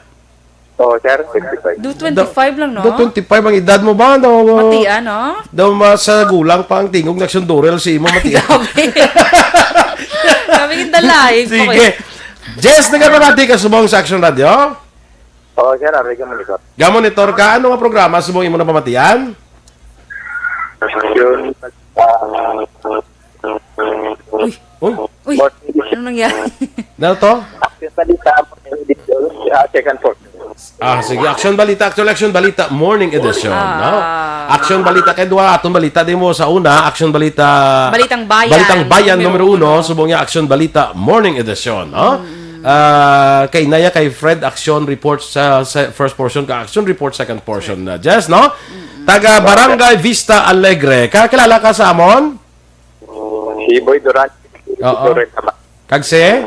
Oo, sir. 55. Do 25 lang, no? Do 25 ang edad mo ba? Matian, no? Daw sa gulang pa ang tingog na Aksyon Dorel si mo matian. Kami kindalaig. Sige. Jess, nagkabati ka subong sa Aksyon Radio? Oo, sir. Ari ka monitor. Gamonitor ka. Ano nga programa subong imo na pamatian? Yun. Uy, ano nangyari? Ano to? Aksyon Balita. Second fourth. Sige. Aksyon Balita. Aksyon Balita Morning Edition. No? Aksyon Balita. Kaya duwa atong balita din mo sa una. Aksyon Balita... Balitang Bayan. Balitang Bayan numero 1. Subong niya Aksyon Balita Morning Edition. No? Kay Naya, kay Fred, Aksyon Report sa first portion. Ka Aksyon Report second portion. Jess, no? Taga Barangay Vista Alegre. Kakilala ka sa amon? Si Boy Duran. Oo. Dorel Cabatu. Kagse?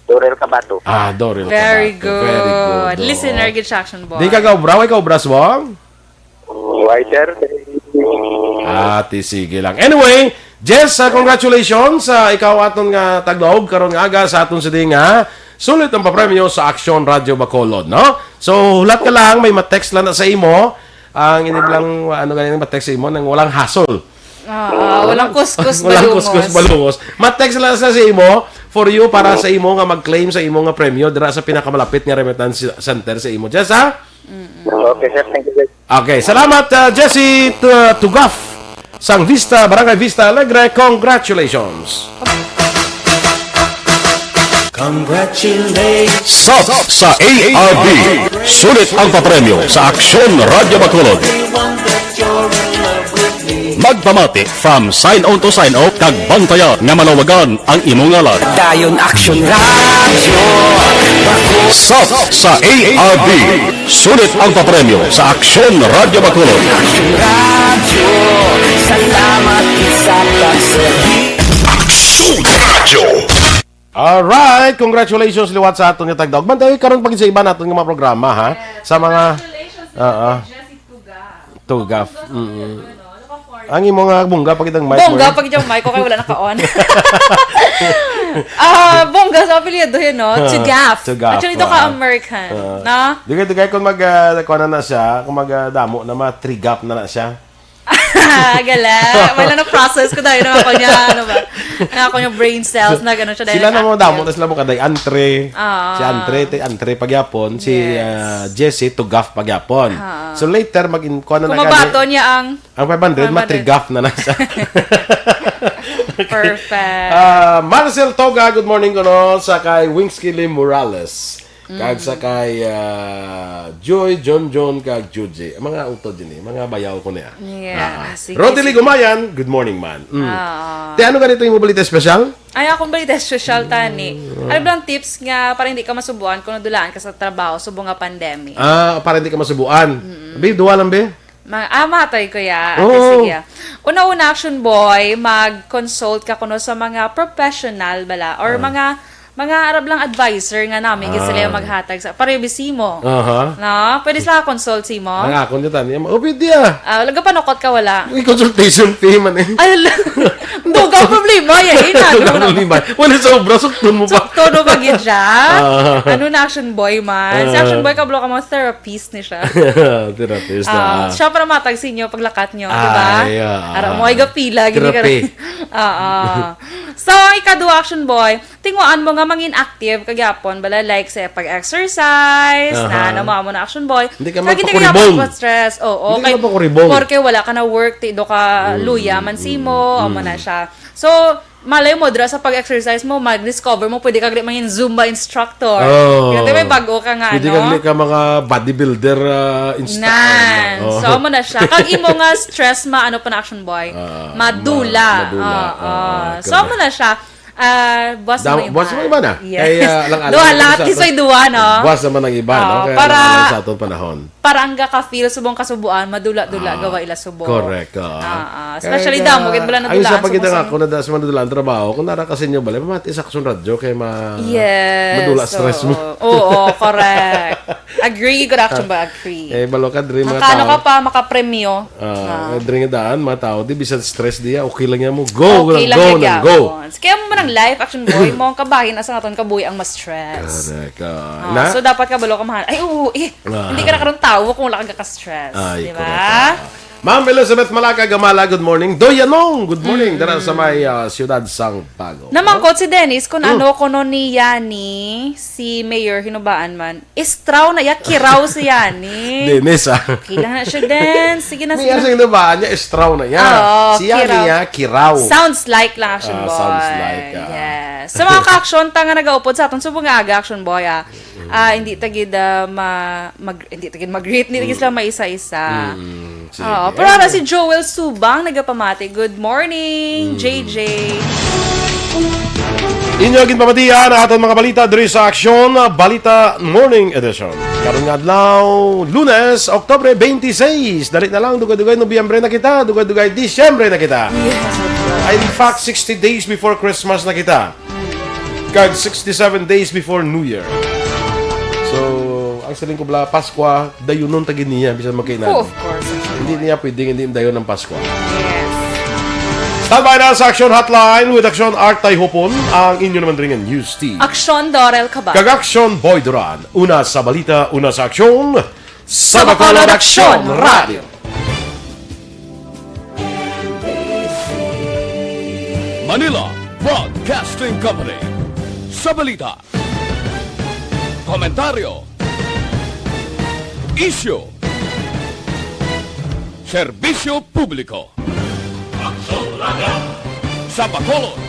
Dorel Cabatu. Dorel. Very Cabatu. good. Very good. Listener, good action, boy. Di ka gaubra? Way kaubra subong? Why, sir? Sige lang. Anyway, Jess, congratulations sa ikaw aton nga tagdaog karon nga aga sa aton siding nga sulit ang papremyo sa Aksyon Radio Bacolod, no? So, hulat ka lang, may ma-text lang na sa imo. Ang iniblang ganing ma-text sa imo nang walang hassle. Walang kuskus Walang balungos. kuskus balungos. Ma-text lang sa imo for you para sa imo nga mag-claim sa imo nga premyo dira sa pinakamalapit nga remittance center sa imo. Jess, ha? Okay, sir. Thank you, sir. Okay, salamat Jesse Tugaf sang Vista, Barangay Vista Alegre. Congratulations. Congratulations. Sub sa ARB. Sulit ang papremyo sa Aksyon Radio Bacolod. Magpamati from sign on to sign off kag bantayan nga malawagan ang imong ngalan. Dayon Aksyon Radio. Sub sa ARB. Sulit ang papremyo sa Aksyon Radio Bacolod. Aksyon Radio. Salamat sa pagsagi. Aksyon Radio. Alright, congratulations liwat sa aton nga tagdaog. Bantayo karon pag sa iba naton nga mga programa ha. Sa mga Jesse Tugaf. Ang imo nga bongga pag itang mic. Bongga pag yung mic ko kay wala naka-on. Bongga sa apelyido yun, no? Tugaf. Actually, ito ka American. Na? Digay kung kuha na siya, kung magdamo na ma-trigap na siya. Gala. Wala na process ko dahil ako niya, ano ba? Ako niya brain cells na gano'n siya. Sila na mga damo, na sila mo kaday Andre. Si Andre pagyapon, si Jesse Tugaf pagyapon. So later kuha na kumabato niya ang 500 matrigaf na siya. Perfect. Marcel Toga, good morning ko no sa kay Wingskilly Morales. Kag sa kay Joy, John, kag Juji. Mga utod din mga bayaw ko niya. Sige. Rodely Gumayan, good morning man. Te ano ganito yung balita special? Ay, akong balita special tani. Ano ba ang tips nga para hindi ka masubuan kung nadulaan ka sa trabaho subong nga pandemic? Para hindi ka masubuan. Be, duwa lang be. Matay ko ya. Oh. Sige. Una-una, action boy, mag-consult ka kuno sa mga professional bala or mga Arab lang advisor nga namin kasi sila yung maghatag sa parebisi mo. No? Pwede sila consult si mo. Ang akon dito tani. Upid dia. Laga panokot ka wala. May consultation fee man eh. Ay, duga problema yan. Wala sa obra, suktun mo ba? Todo ba gid siya? Ano na action boy man? Si action boy kablo ka mo therapist ni siya. Therapist. Siya para matag sa inyo paglakat nyo, di ba? Ara mo ay gapila gini ka. So, ang ikaduha action boy, tinguan mo nga mangin active kagyapon bala like sa pag-exercise na namamo na action boy. Hindi ka Kag magpakuribong. stress. Oo, Hindi ka magpakuribong. Porque wala ka na work, tido ka luya man simo, amo na siya. So, malay mo, dra sa pag-exercise mo, mag-discover mo, pwede ka mangin Zumba instructor. Kasi may bago ka nga, Pwede ka mga bodybuilder instructor. So, amo na siya. Kag imo nga stress ano pa na action boy, madula. So, amo na siya. Buwas naman Buwas mo iba na. Yes. Kaya lang Duha, lahat iso'y duha, no? Buwas naman ang iba, no? Kaya para lang sa atong panahon. Parang ka-feel subong kasubuan, madula-dula, gawa ila subong. Correct. Especially damo, kit bala ayun sa nadulaan. pagkita nga, kung nadas man nadulaan trabaho, kung nara kasi nyo bala, mamatis Aksyon radyo, kaya madula stress mo. Oo, correct. Agree, good action ba? Agree. Balo ka, dream mga Makano ka tao. pa, makapremyo. Dream nga daan, mga tao, di bisan stress diya, okay lang yan mo. Go, Okay lang go, yan, go. Kaya mo man ang life action boy, mo ang kabahin, asa nga ton kabuhi ang ma-stress. Correct. So, dapat ka balo ka mahal. Ay, oo, hindi ka na karoon tawo kung wala ka ka-stress. Ay, Di ba? Ma'am Elizabeth Malaca Gamala, good morning. Doyanong, good morning. Dara sa may siyudad Sang Pago. Namangkot si Dennis, kung ano kono ni Yani, si Mayor Hinubaan man, istraw na ya, kiraw si Yani. Dennis, Kailangan na siya, Den. Sige na, sige May na. asang nabaan niya, estraw na yan. Siya kiraw. niya, kiraw. Sounds like lang, action boy. Sounds like, Yes. Sa mga ka-action, tanga nag-aupod sa aton, subong nga aga, action boy, hindi tagid hindi tagid mag-greet, hindi tagid sila maisa-isa. Pero ara si Joel Subang nagapamati. Good morning, JJ. Inyo agin pamatiyan ang aton mga balita diri sa Aksyon Balita Morning Edition. Karong adlaw, Lunes, Oktubre 26. Dali na lang, dugay-dugay Nobyembre na kita, dugay-dugay Disyembre na kita. In fact, 60 days before Christmas na kita. Kag 67 days before New Year. So, ang saling ko bala, Pasko, dayunon tagin niya, bisan magkainan. Of course. Hindi niya pwedeng hindi dayon ng Pasko. Yes. Standby na sa Aksyon Hotline with Aksyon Artay Hopon, ang inyo naman rin news team. Aksyon Dorel Cabatu. Kag-Aksyon Boy Duran, una sa balita, una sa aksyon, sa Bacolod Aksyon Radio. Manila Broadcasting Company. Sa balita. Komentaryo. Isyu. Serbisyo publiko. Sa Bacolod.